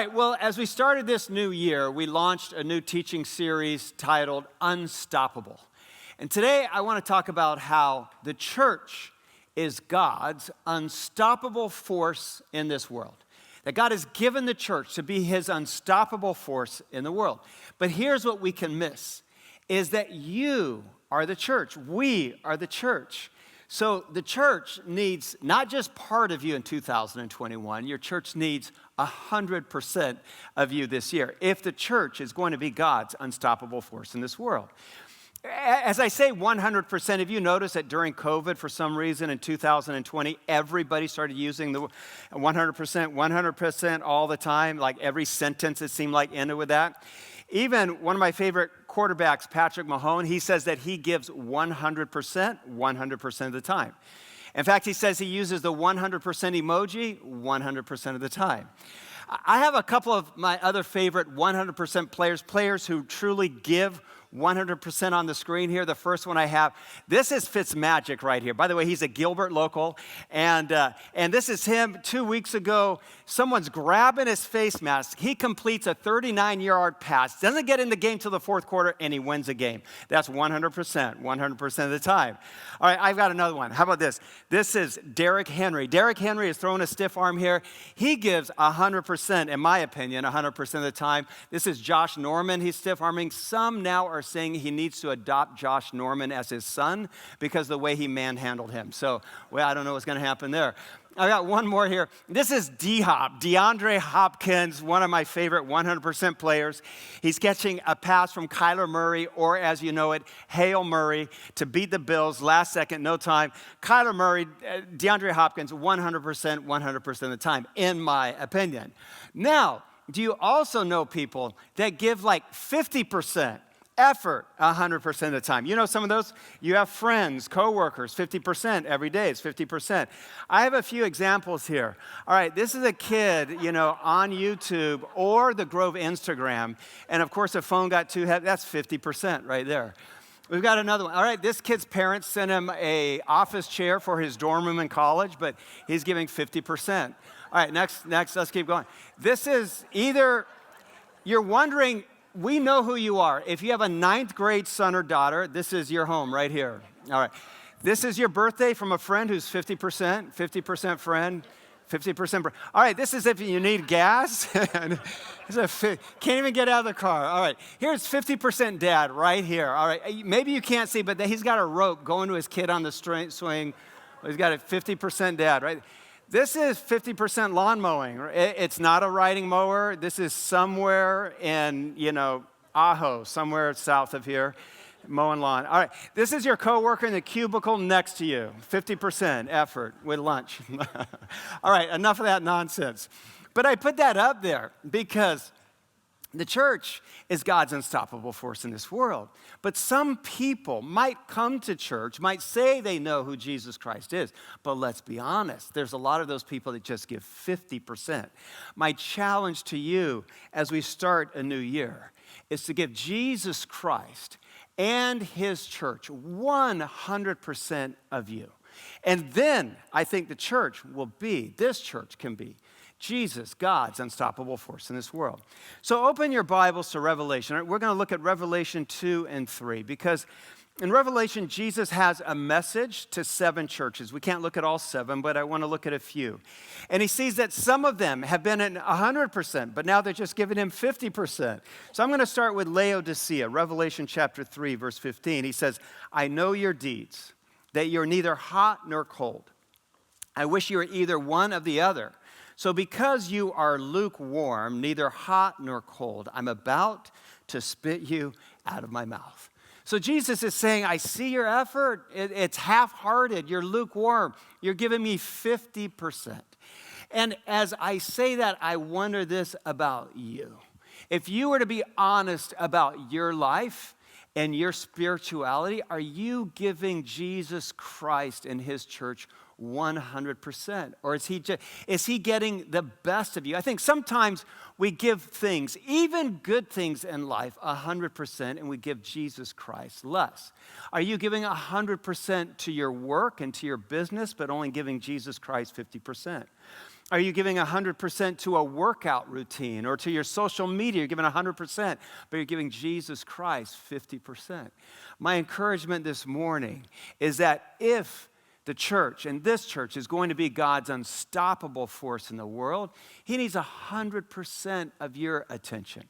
right, well, as we started this new year, we launched a new teaching series titled Unstoppable. And today I want to talk about how the church is God's unstoppable force in this world. That God has given the church to be his unstoppable force in the world. But here's what we can miss, is that you are the church. We are the church. So the church needs not just part of you in 2021, your church needs 100% of you this year if the church is going to be God's unstoppable force in this world. As I say 100% of you, notice that during COVID, for some reason in 2020, everybody started using the 100% all the time, like every sentence it seemed like ended with that. Even one of my favorite quarterbacks, Patrick Mahomes, he says that he gives 100% of the time. In fact, he says he uses the 100% emoji 100% of the time. I have a couple of my other favorite 100% players who truly give 100% on the screen here. The first one I have, this is Fitzmagic right here. By the way, he's a Gilbert local, and this is him 2 weeks ago. Someone's grabbing his face mask. He completes a 39-yard pass, doesn't get in the game till the fourth quarter, and he wins the game. That's 100% of the time. All right, I've got another one. How about this? This is Derrick Henry. Derrick Henry is throwing a stiff arm here. He gives 100%, in my opinion, 100% of the time. This is Josh Norman. He's stiff arming. Some now are saying he needs to adopt Josh Norman as his son because of the way he manhandled him. So, well, I don't know what's going to happen there. I got one more here. This is D-Hop, DeAndre Hopkins, one of my favorite 100% players. He's catching a pass from Kyler Murray, or as you know it, Hail Murray, to beat the Bills last second, no time. Kyler Murray, DeAndre Hopkins, 100% of the time, in my opinion. Now, do you also know people that give like 50%? Effort 100% of the time. You know some of those? You have friends, coworkers, 50% every day. It's 50%. I have a few examples here. All right, this is a kid, on YouTube or the Grove Instagram. And of course, the phone got too heavy. That's 50% right there. We've got another one. All right, this kid's parents sent him an office chair for his dorm room in college, but he's giving 50%. All right, next, let's keep going. This is either, you're wondering, we know who you are. If you have a 9th grade son or daughter, this is your home right here. All right. This is your birthday from a friend who's 50% friend, 50%. All right, this is if you need gas. Can't even get out of the car. All right, here's 50% dad right here. All right, maybe you can't see, but he's got a rope going to his kid on the swing. He's got a 50% dad, right? This is 50% lawn mowing. It's not a riding mower. This is somewhere in, Ajo, somewhere south of here, mowing lawn. All right, this is your coworker in the cubicle next to you. 50% effort with lunch. All right, enough of that nonsense. But I put that up there because the church is God's unstoppable force in this world. But some people might come to church, might say they know who Jesus Christ is. But let's be honest, there's a lot of those people that just give 50%. My challenge to you as we start a new year is to give Jesus Christ and his church 100% of you. And then I think this church can be Jesus, God's unstoppable force in this world. So open your Bibles to Revelation. We're going to look at Revelation 2 and 3 because in Revelation, Jesus has a message to 7 churches. We can't look at all 7, but I want to look at a few. And he sees that some of them have been in 100%, but now they're just giving him 50%. So I'm going to start with Laodicea, Revelation chapter 3, verse 15. He says, I know your deeds, that you're neither hot nor cold. I wish you were either one of the other. So because you are lukewarm, neither hot nor cold, I'm about to spit you out of my mouth. So Jesus is saying, I see your effort. It's half-hearted. You're lukewarm. You're giving me 50%. And as I say that, I wonder this about you. If you were to be honest about your life and your spirituality, are you giving Jesus Christ and his church 100%? Or is he getting the best of you? I think sometimes we give things, even good things in life, 100%, and we give Jesus Christ less. Are you giving 100% to your work and to your business, but only giving Jesus Christ 50%? Are you giving 100% to a workout routine or to your social media? You're giving 100%, but you're giving Jesus Christ 50%. My encouragement this morning is that if the church, and this church, is going to be God's unstoppable force in the world, he needs 100% of your attention.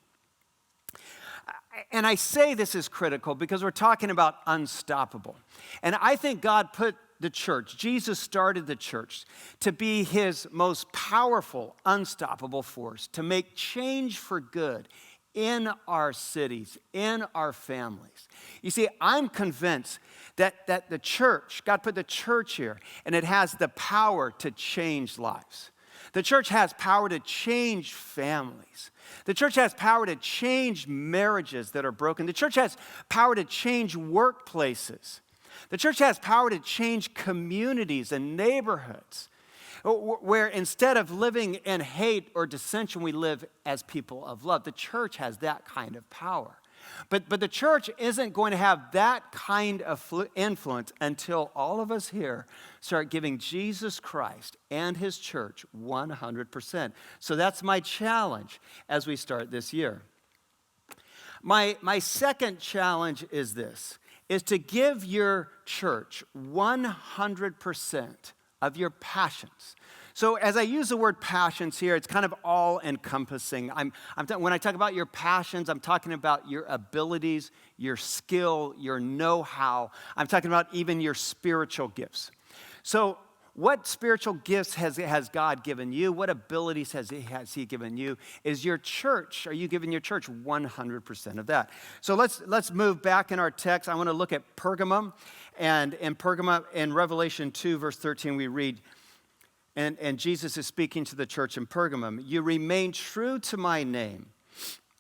And I say this is critical because we're talking about unstoppable. And I think God put the church, Jesus started the church to be his most powerful, unstoppable force, to make change for good in our cities, in our families. You see, I'm convinced that the church, God put the church here, and it has the power to change lives. The church has power to change families. The church has power to change marriages that are broken. The church has power to change workplaces. The church has power to change communities and neighborhoods where instead of living in hate or dissension, we live as people of love. The church has that kind of power. But the church isn't going to have that kind of influence until all of us here start giving Jesus Christ and his church 100%. So that's my challenge as we start this year. My second challenge is this, is to give your church 100% of your passions. So as I use the word passions here, it's kind of all-encompassing. When I talk about your passions, I'm talking about your abilities, your skill, your know-how. I'm talking about even your spiritual gifts. So what spiritual gifts has God given you? What abilities has he given you? Is your church, are you giving your church 100% of that? So let's move back in our text. I want to look at Pergamum. And in Pergamum, in Revelation 2, verse 13, we read, and Jesus is speaking to the church in Pergamum, "You remain true to my name,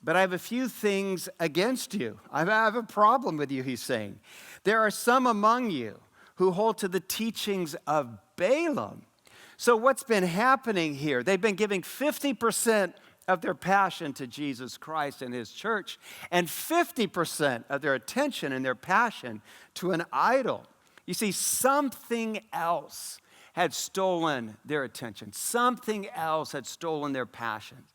but I have a few things against you. I have a problem with you," he's saying. "There are some among you who hold to the teachings of Balaam." So what's been happening here? They've been giving 50% of their passion to Jesus Christ and his church, and 50% of their attention and their passion to an idol. You see, something else had stolen their attention. Something else had stolen their passion.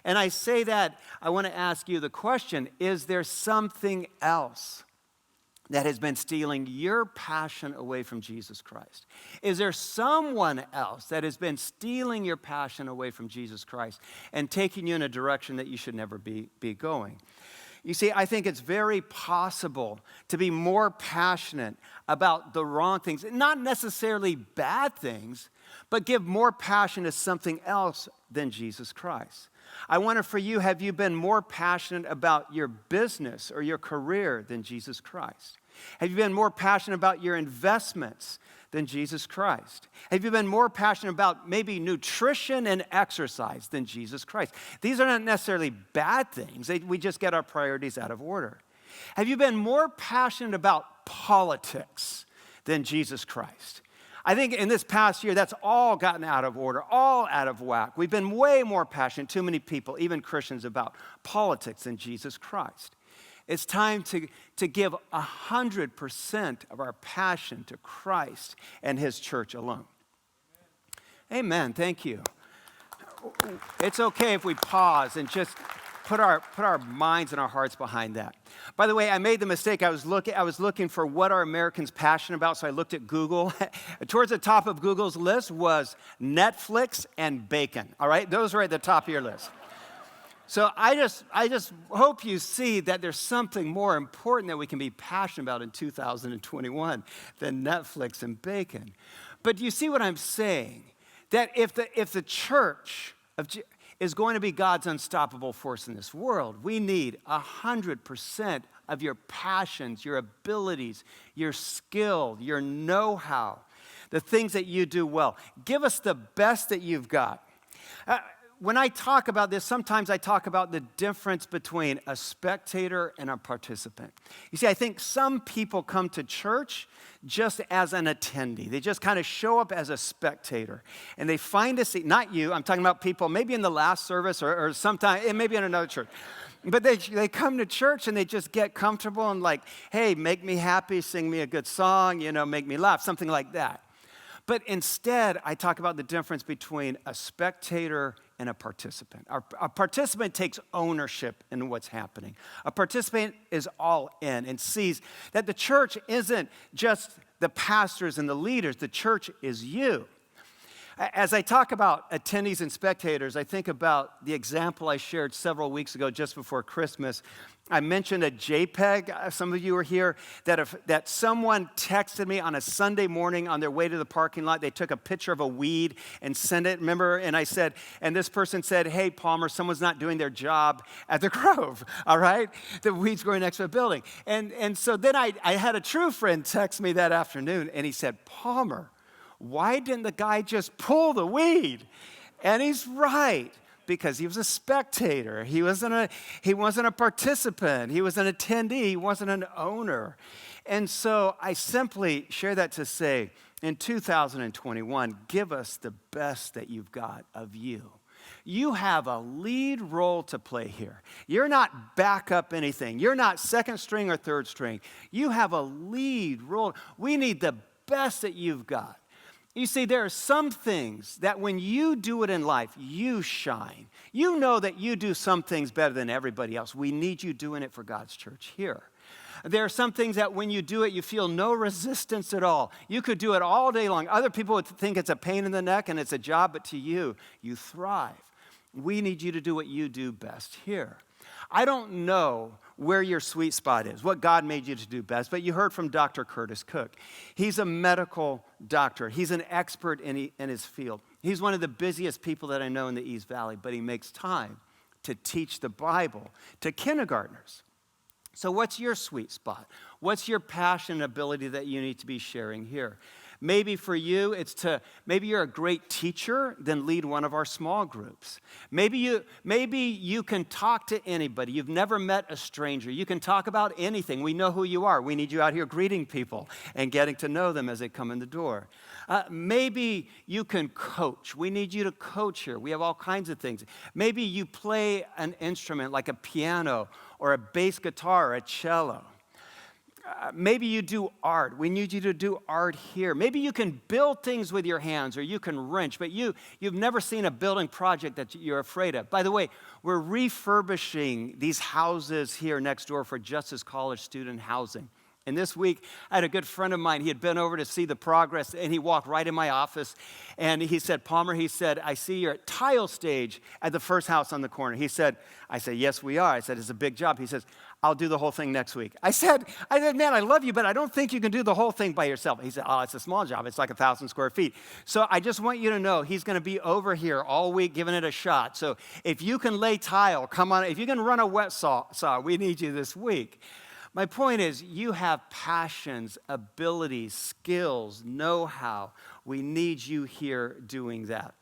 And I say that, I want to ask you the question, is there something else that has been stealing your passion away from Jesus Christ? Is there someone else that has been stealing your passion away from Jesus Christ and taking you in a direction that you should never be going? You see, I think it's very possible to be more passionate about the wrong things, not necessarily bad things, but give more passion to something else than Jesus Christ. I wonder for you, have you been more passionate about your business or your career than Jesus Christ? Have you been more passionate about your investments than Jesus Christ? Have you been more passionate about maybe nutrition and exercise than Jesus Christ? These are not necessarily bad things. We just get our priorities out of order. Have you been more passionate about politics than Jesus Christ? I think in this past year, that's all gotten out of order, all out of whack. We've been way more passionate, too many people, even Christians, about politics than Jesus Christ. It's time to give 100% of our passion to Christ and his church alone. Amen. Thank you. It's okay if we pause and just put our minds and our hearts behind that. By the way, I made the mistake. I was looking for what are Americans passionate about, so I looked at Google. Towards the top of Google's list was Netflix and bacon. All right, those are at the top of your list. So I just hope you see that there's something more important that we can be passionate about in 2021 than Netflix and bacon. But you see what I'm saying? That if the church is going to be God's unstoppable force in this world, we need 100% of your passions, your abilities, your skill, your know-how, the things that you do well. Give us the best that you've got. When I talk about this, sometimes I talk about the difference between a spectator and a participant. You see, I think some people come to church just as an attendee. They just kind of show up as a spectator. And they find a seat, not you, I'm talking about people maybe in the last service or sometime, maybe in another church. But they come to church and they just get comfortable and like, hey, make me happy, sing me a good song, make me laugh, something like that. But instead, I talk about the difference between a spectator and a participant. A participant takes ownership in what's happening. A participant is all in and sees that the church isn't just the pastors and the leaders. The church is you. As I talk about attendees and spectators, I think about the example I shared several weeks ago just before Christmas. I mentioned a JPEG, some of you were here, that someone texted me on a Sunday morning on their way to the parking lot. They took a picture of a weed and sent it, remember? And I said, and this person said, hey, Palmer, someone's not doing their job at the Grove, all right? The weed's growing next to a building. And so then I had a true friend text me that afternoon, and he said, Palmer, why didn't the guy just pull the weed? And he's right, because he was a spectator. He wasn't a participant. He was an attendee. He wasn't an owner. And so I simply share that to say, in 2021, give us the best that you've got of you. You have a lead role to play here. You're not backup anything. You're not second string or third string. You have a lead role. We need the best that you've got. You see, there are some things that when you do it in life, you shine. You know that you do some things better than everybody else. We need you doing it for God's church here. There are some things that when you do it, you feel no resistance at all. You could do it all day long. Other people would think it's a pain in the neck and it's a job, but to you, you thrive. We need you to do what you do best here. I don't know where your sweet spot is, what God made you to do best, but you heard from Dr. Curtis Cook. He's a medical doctor. He's an expert in his field. He's one of the busiest people that I know in the East Valley, but he makes time to teach the Bible to kindergartners. So what's your sweet spot? What's your passion and ability that you need to be sharing here? Maybe for you, maybe you're a great teacher, then lead one of our small groups. Maybe you can talk to anybody. You've never met a stranger. You can talk about anything. We know who you are. We need you out here greeting people and getting to know them as they come in the door. Maybe you can coach. We need you to coach here. We have all kinds of things. Maybe you play an instrument like a piano or a bass guitar or a cello. Maybe you do art. We need you to do art here. Maybe you can build things with your hands or you can wrench, but you've never seen a building project that you're afraid of. By the way, we're refurbishing these houses here next door for Justice College student housing. And this week, I had a good friend of mine. He had been over to see the progress, and he walked right in my office. And he said, Palmer, he said, I see you're at tile stage at the first house on the corner. I said, yes, we are. I said, it's a big job. He says, I'll do the whole thing next week. I said, man, I love you, but I don't think you can do the whole thing by yourself. He said, it's a small job. It's like 1,000 square feet. So I just want you to know he's going to be over here all week giving it a shot. So if you can lay tile, come on. If you can run a wet saw, we need you this week. My point is, you have passions, abilities, skills, know-how. We need you here doing that.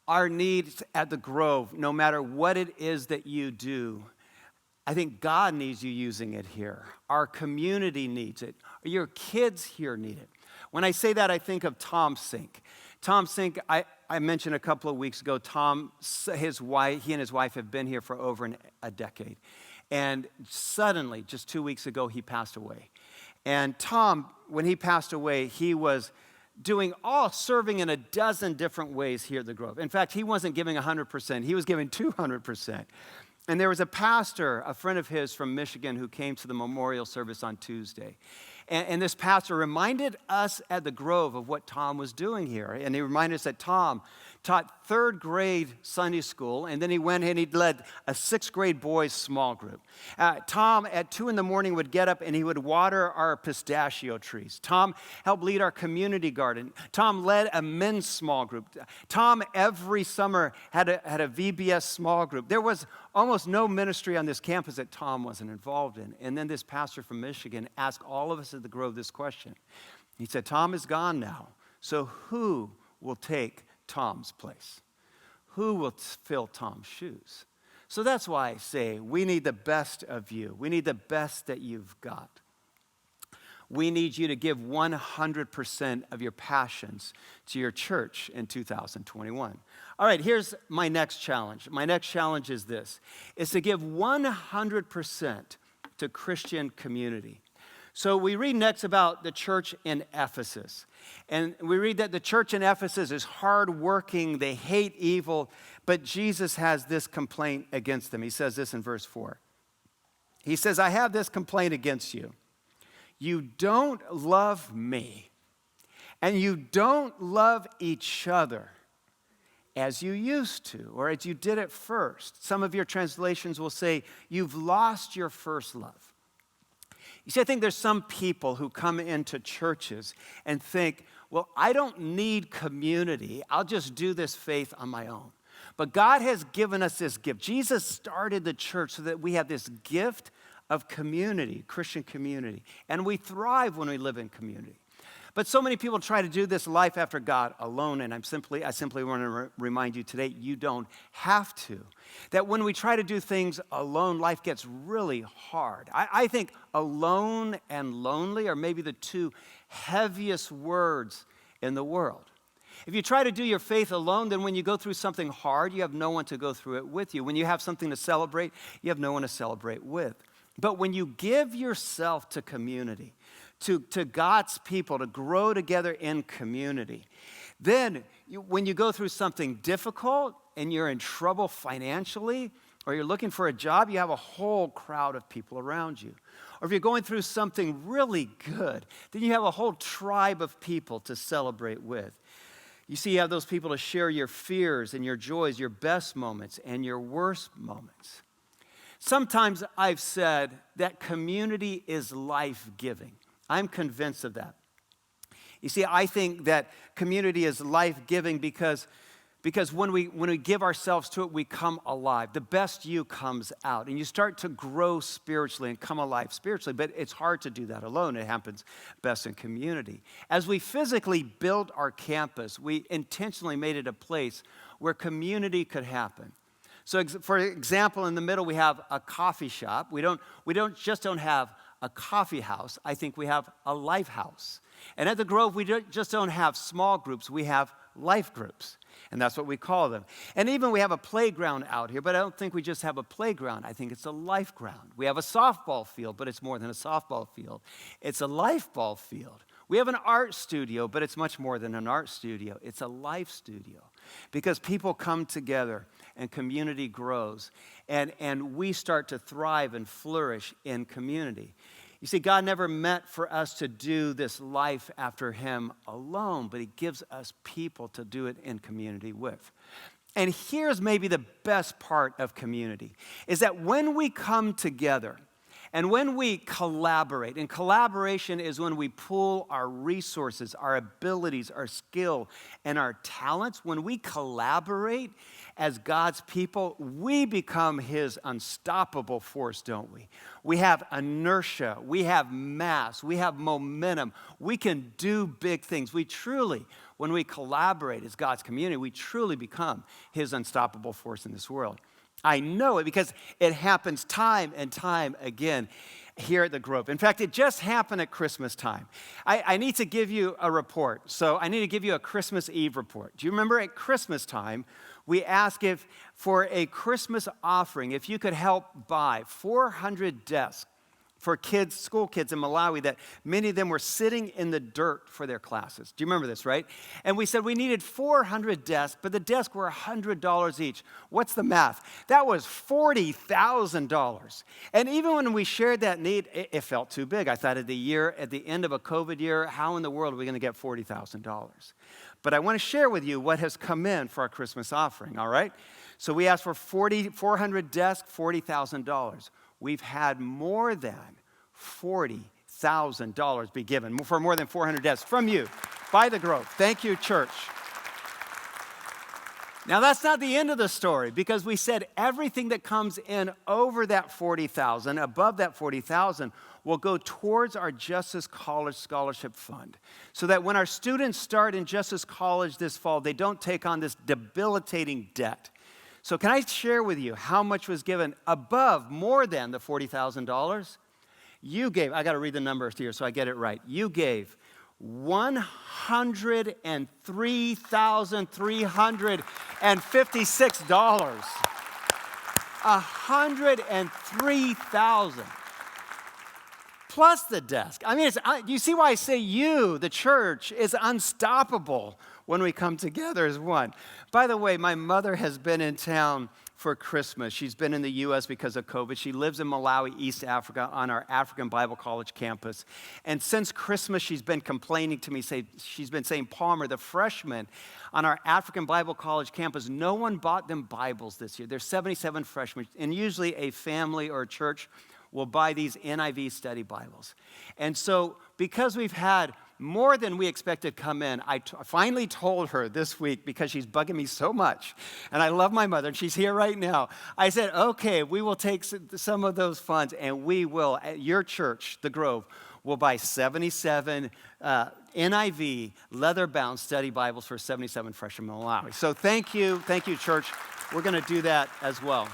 Our needs at the Grove, no matter what it is that you do, I think God needs you using it here. Our community needs it. Your kids here need it. When I say that, I think of Tom Sink. Tom Sink, I mentioned a couple of weeks ago, he and his wife have been here for over a decade. And suddenly, just 2 weeks ago, he passed away. And Tom, when he passed away, he was serving in a dozen different ways here at the Grove. In fact, he wasn't giving 100%, he was giving 200%. And there was a pastor, a friend of his from Michigan, who came to the memorial service on Tuesday. And this pastor reminded us at the Grove of what Tom was doing here. And he reminded us that Tom taught third grade Sunday school, and then he went and he led a sixth grade boys small group. Tom, at 2 a.m, would get up and he would water our pistachio trees. Tom helped lead our community garden. Tom led a men's small group. Tom, every summer, had a VBS small group. There was almost no ministry on this campus that Tom wasn't involved in. And then this pastor from Michigan asked all of us at the Grove this question. He said, Tom is gone now, so who will take Tom's place? Who will fill Tom's shoes? So that's why I say we need the best of you. We need the best that you've got. We need you to give 100% of your passions to your church in 2021. All right, here's my next challenge. My next challenge is this, is to give 100% to Christian community. So we read next about the church in Ephesus. And we read that the church in Ephesus is hardworking, they hate evil, but Jesus has this complaint against them. He says this in verse 4. He says, I have this complaint against you. You don't love me, and you don't love each other as you used to, or as you did at first. Some of your translations will say, you've lost your first love. You see, I think there's some people who come into churches and think, well, I don't need community. I'll just do this faith on my own. But God has given us this gift. Jesus started the church so that we have this gift of community, Christian community. And we thrive when we live in community. But so many people try to do this life after God alone, and I simply want to remind you today, you don't have to. That when we try to do things alone, life gets really hard. I think alone and lonely are maybe the two heaviest words in the world. If you try to do your faith alone, then when you go through something hard, you have no one to go through it with you. When you have something to celebrate, you have no one to celebrate with. But when you give yourself to community, to God's people, to grow together in community, then when you go through something difficult and you're in trouble financially, or you're looking for a job, you have a whole crowd of people around you. Or if you're going through something really good, then you have a whole tribe of people to celebrate with. You see, you have those people to share your fears and your joys, your best moments and your worst moments. Sometimes I've said that community is life-giving. I'm convinced of that. You see, I think that community is life-giving because when we give ourselves to it, we come alive. The best you comes out, and you start to grow spiritually and come alive spiritually, but it's hard to do that alone. It happens best in community. As we physically built our campus, we intentionally made it a place where community could happen. So for example, in the middle, we have a coffee shop. We don't just have a coffee house. I think we have a life house. And at the Grove, we just don't have small groups. We have life groups. And that's what we call them. And even we have a playground out here, but I don't think we just have a playground. I think it's a life ground. We have a softball field, but it's more than a softball field. It's a life ball field. We have an art studio, but it's much more than an art studio. It's a life studio because people come together and community grows, and we start to thrive and flourish in community. You see, God never meant for us to do this life after him alone, but he gives us people to do it in community with. And here's maybe the best part of community, is that when we come together and when we collaborate, and collaboration is when we pool our resources, our abilities, our skill, and our talents. When we collaborate as God's people, we become his unstoppable force, don't we? We have inertia, we have mass, we have momentum. We can do big things. We truly, when we collaborate as God's community, we truly become his unstoppable force in this world. I know it because it happens time and time again here at the Grove. In fact, it just happened at Christmas time. I need to give you a report. So I need to give you a Christmas Eve report. Do you remember at Christmas time, we asked if for a Christmas offering, if you could help buy 400 desks for kids, school kids in Malawi, that many of them were sitting in the dirt for their classes. Do you remember this, right? And we said we needed 400 desks, but the desks were $100 each. What's the math? That was $40,000. And even when we shared that need, it felt too big. I thought at the end of a COVID year, how in the world are we going to get $40,000? But I want to share with you what has come in for our Christmas offering, all right? So we asked for 400 desks, $40,000. We've had more than $40,000 be given for more than 400 desks from you by the Grove. Thank you, church. Now, that's not the end of the story, because we said everything that comes in over that 40,000, above that 40,000, will go towards our Justice College Scholarship Fund, so that when our students start in Justice College this fall, they don't take on this debilitating debt. So can I share with you how much was given above, more than the $40,000? You gave, I got to read the numbers here so I get it right. You gave $103,356. $103,000. plus the desk. I mean, you see why I say you, the church, is unstoppable when we come together as one. By the way, my mother has been in town for Christmas. She's been in the U.S. because of COVID. She lives in Malawi, East Africa, on our African Bible College campus. And since Christmas, she's been complaining to me. She's been saying, Palmer, the freshmen on our African Bible College campus, no one bought them Bibles this year. There's 77 freshmen, and usually a family or a church will buy these NIV study Bibles. And so because we've had more than we expected come in, I finally told her this week, because she's bugging me so much, and I love my mother, and she's here right now. I said, okay, we will take some of those funds, and we will, at your church, The Grove, will buy 77 NIV leather-bound study Bibles for 77 freshmen in Malawi. So thank you, church. We're going to do that as well.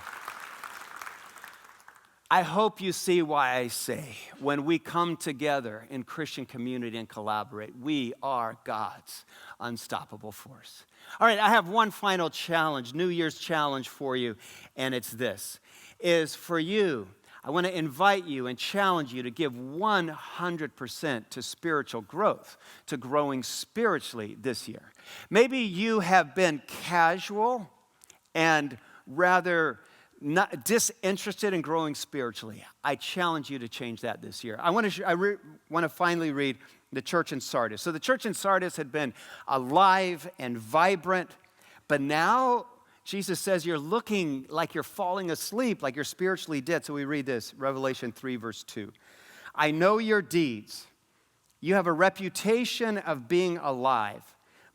I hope you see why I say when we come together in Christian community and collaborate, we are God's unstoppable force. All right, I have one final challenge, New Year's challenge for you, and it's this, is for you, I want to invite you and challenge you to give 100% to spiritual growth, to growing spiritually this year. Maybe you have been casual and rather not disinterested in growing spiritually. I challenge you to change that this year. I want to finally read the church in Sardis. So the church in Sardis had been alive and vibrant, but now Jesus says you're looking like you're falling asleep, like you're spiritually dead. So we read this, Revelation 3, verse 2. I know your deeds. You have a reputation of being alive,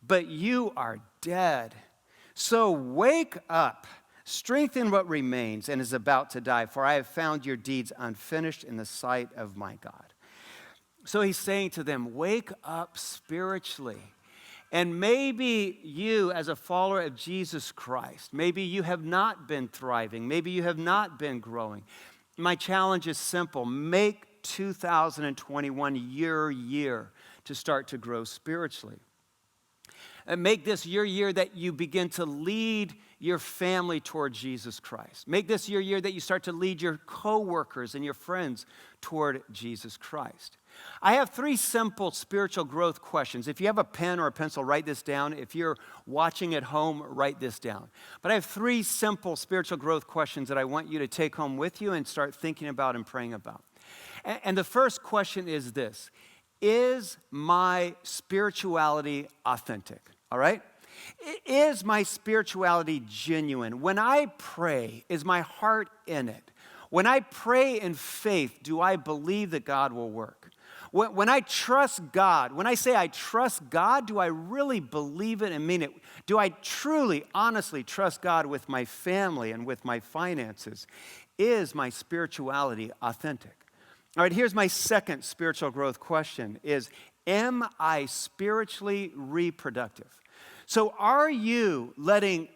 but you are dead. So wake up. Strengthen what remains and is about to die, for I have found your deeds unfinished in the sight of my God. So he's saying to them, wake up spiritually. And maybe you, as a follower of Jesus Christ, maybe you have not been thriving. Maybe you have not been growing. My challenge is simple. Make 2021 your year to start to grow spiritually. And make this your year that you begin to lead your family toward Jesus Christ. Make this your year that you start to lead your coworkers and your friends toward Jesus Christ. I have 3 simple spiritual growth questions. If you have a pen or a pencil, write this down. If you're watching at home, write this down. But I have 3 simple spiritual growth questions that I want you to take home with you and start thinking about and praying about. And the first question is this: is my spirituality authentic? All right? Is my spirituality genuine? When I pray, is my heart in it? When I pray in faith, do I believe that God will work? When I trust God, when I say I trust God, do I really believe it and mean it? Do I truly, honestly trust God with my family and with my finances? Is my spirituality authentic? All right, here's my second spiritual growth question is, am I spiritually reproductive? So are you letting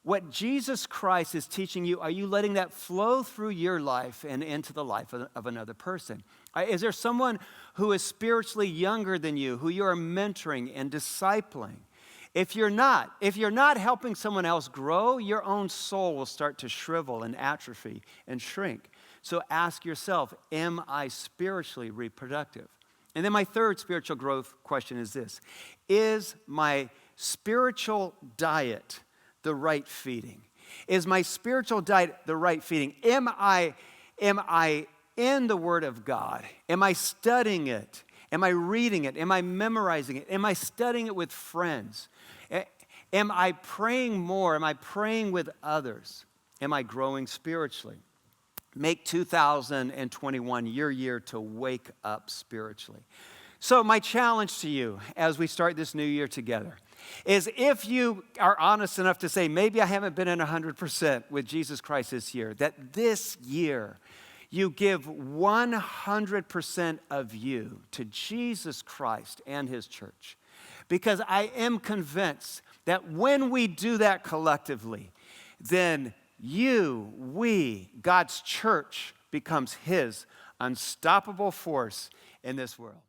what Jesus Christ is teaching you, are you letting that flow through your life and into the life of another person? Is there someone who is spiritually younger than you, who you are mentoring and discipling? If you're not helping someone else grow, your own soul will start to shrivel and atrophy and shrink. So ask yourself, am I spiritually reproductive? And then my third spiritual growth question is this: is my spiritual diet the right feeding? Is my spiritual diet the right feeding? Am I in the Word of God? Am I studying it? Am I reading it? Am I memorizing it? Am I studying it with friends? Am I praying more? Am I praying with others? Am I growing spiritually? Make 2021 your year to wake up spiritually. So my challenge to you as we start this new year together is, if you are honest enough to say, maybe I haven't been in 100% with Jesus Christ this year, that this year you give 100% of you to Jesus Christ and His church. Because I am convinced that when we do that collectively, then we, God's church, becomes His unstoppable force in this world.